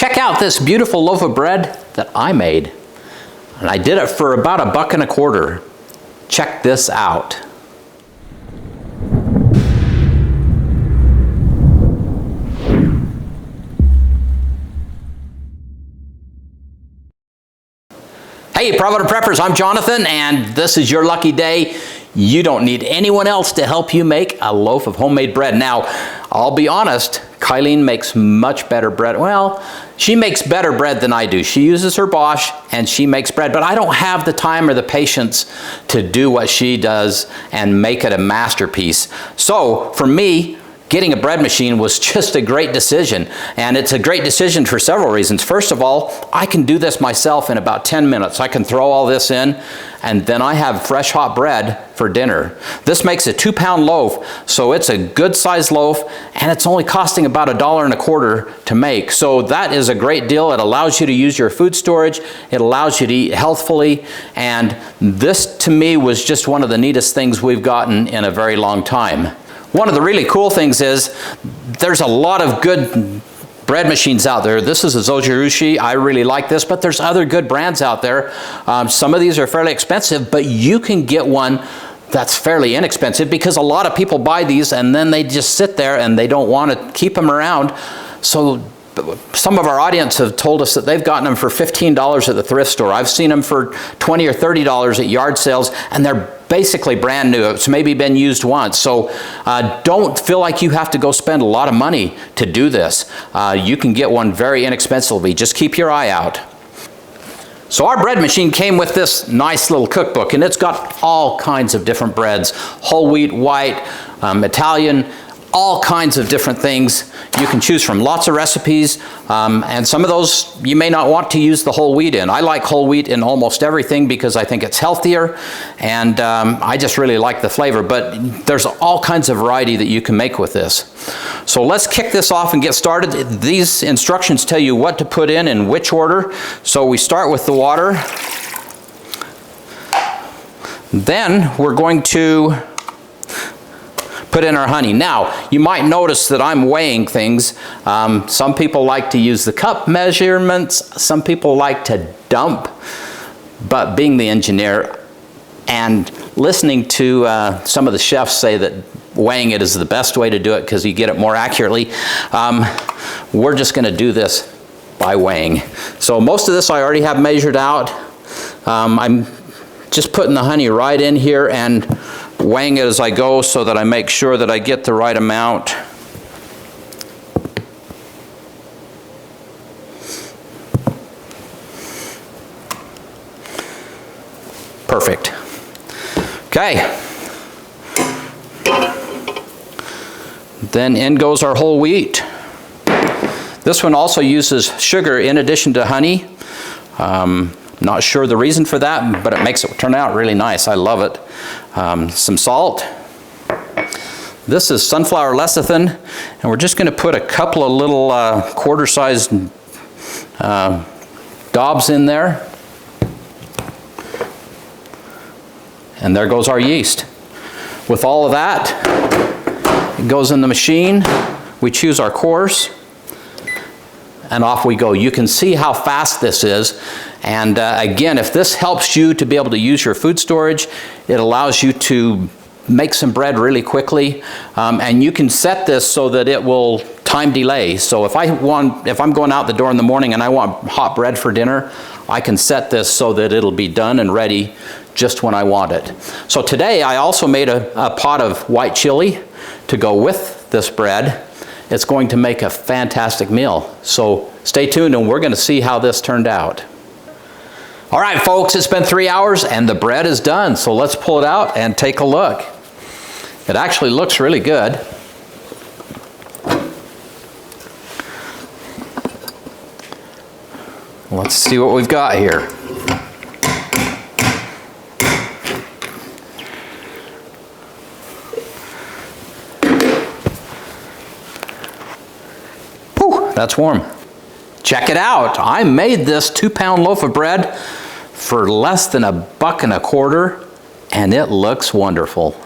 check out this beautiful loaf of bread that I made. And I did it for about $1.25. Check this out. Hey, Provident Preppers, I'm Jonathan, and this is your lucky day. You don't need anyone else to help you make a loaf of homemade bread. Now, I'll be honest, Kylene makes much better bread. Well, she makes better bread than I do. She uses her Bosch and she makes bread, but I don't have the time or the patience to do what she does and make it a masterpiece. So for me, getting a bread machine was just a great decision, and it's a great decision for several reasons. First of all, I can do this myself in about 10 minutes. I can throw all this in, and then I have fresh hot bread for dinner. This makes a 2-pound loaf, so it's a good sized loaf, and it's only costing about $1.25 to make. So that is a great deal. It allows you to use your food storage. It allows you to eat healthfully, and this to me was just one of the neatest things we've gotten in a very long time. One of the really cool things is there's a lot of good bread machines out there. This is a Zojirushi. I really like this, but there's other good brands out there. Some of these are fairly expensive, but you can get one that's fairly inexpensive because a lot of people buy these and then they just sit there and they don't want to keep them around. So some of our audience have told us that they've gotten them for $15 at the thrift store. I've seen them for $20 or $30 at yard sales, and they're basically brand new. It's maybe been used once. So don't feel like you have to go spend a lot of money to do this. You can get one very inexpensively. Just keep your eye out. So our bread machine came with this nice little cookbook, and it's got all kinds of different breads. Whole wheat, white, Italian, all kinds of different things. You can choose from lots of recipes, and some of those you may not want to use the whole wheat in. I like whole wheat in almost everything because I think it's healthier, and I just really like the flavor, but there's all kinds of variety that you can make with this. So let's kick this off and get started. These instructions tell you what to put in which order. So we start with the water. Then we're going to put in our honey. Now, you might notice that I'm weighing things. Some people like to use the cup measurements. Some people like to dump. But being the engineer and listening to some of the chefs say that weighing it is the best way to do it because you get it more accurately, we're just going to do this by weighing. So most of this I already have measured out. I'm just putting the honey right in here and weighing it as I go so that I make sure that I get the right amount. Perfect. Okay. Then in goes our whole wheat. This one also uses sugar in addition to honey. Not sure the reason for that, but it makes it turn out really nice. I love it. Some salt. This is sunflower lecithin, and we're just going to put a couple of little quarter-sized daubs in there. And there goes our yeast. With all of that, it goes in the machine. We choose our course, and off we go. You can see how fast this is. And again, if this helps you to be able to use your food storage, it allows you to make some bread really quickly. And you can set this so that it will time delay. So if I'm going out the door in the morning and I want hot bread for dinner, I can set this so that it'll be done and ready just when I want it. So today I also made a pot of white chili to go with this bread. It's going to make a fantastic meal. So stay tuned and we're going to see how this turned out. All right, folks, it's been 3 hours and the bread is done. So let's pull it out and take a look. It actually looks really good. Let's see what we've got here. Whew, that's warm. Check it out. I made this 2-pound loaf of bread for less than $1.25, and it looks wonderful.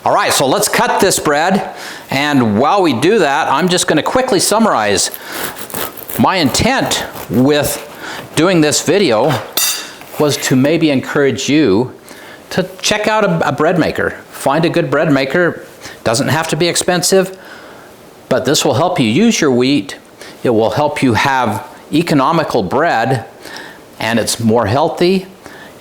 All right, so let's cut this bread, and while we do that, I'm just going to quickly summarize. My intent with doing this video was to maybe encourage you to check out a bread maker. Find a good bread maker. Doesn't have to be expensive, but this will help you use your wheat. It will help you have economical bread, and it's more healthy.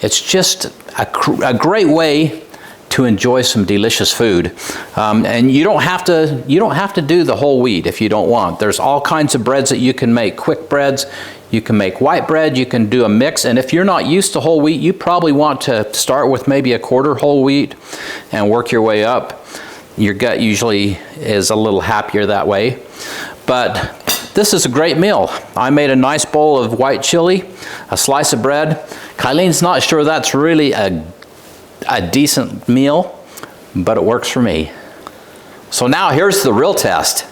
It's just a great way to enjoy some delicious food. And you don't have to do the whole wheat if you don't want. There's all kinds of breads that you can make, quick breads. You can make white bread, you can do a mix, and if you're not used to whole wheat, you probably want to start with maybe a quarter whole wheat and work your way up. Your gut usually is a little happier that way. But this is a great meal. I made a nice bowl of white chili, a slice of bread. Kylene's not sure that's really a decent meal, but it works for me. So now here's the real test.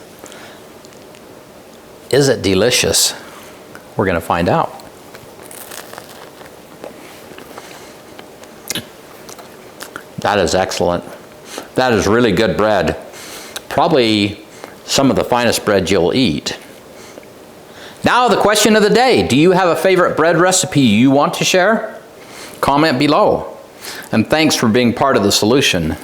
Is it delicious? We're going to find out. That is excellent. That is really good bread. Probably some of the finest bread you'll eat. Now the question of the day. Do you have a favorite bread recipe you want to share? Comment below. And thanks for being part of the solution.